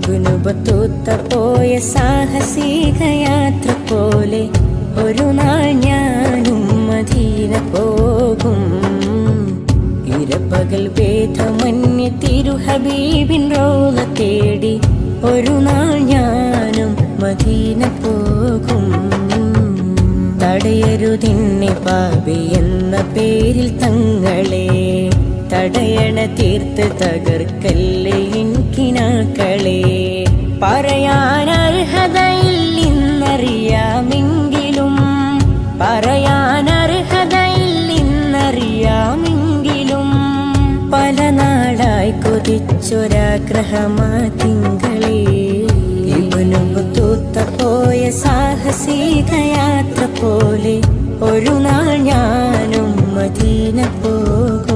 Ibnu Battuta പോയ സാഹസികയാത്ര പോലെ ഒരു നാൾ ഞാനും മദീന പോകും. ഇരപകൽ ഭേദമന്യേ തിരുഹബീബിൻ റൗള തേടി ഒരു നാൾ ഞാനും മദീന പോകും. തടയരുതിന്നെ പാപി എന്ന പേരിൽ തങ്ങളെ, തടയണ തീർത്ത് തകർക്കല്ലേ ഇൻകിനാക്കളെ. പറയാനർഹതയില്ലെന്നറിയാമെങ്കിലും, പറയാനർഹതയില്ലെന്നറിയാമെങ്കിലും പല നാളായി കൊതിച്ചൊരാഗ്രഹമാ തിങ്കളെ. ഇബ്നു ബത്തൂത്ത പോയ സാഹസികയാത്ര പോലെ ഒരു നാൾ ഞാനും മദീന പോകും.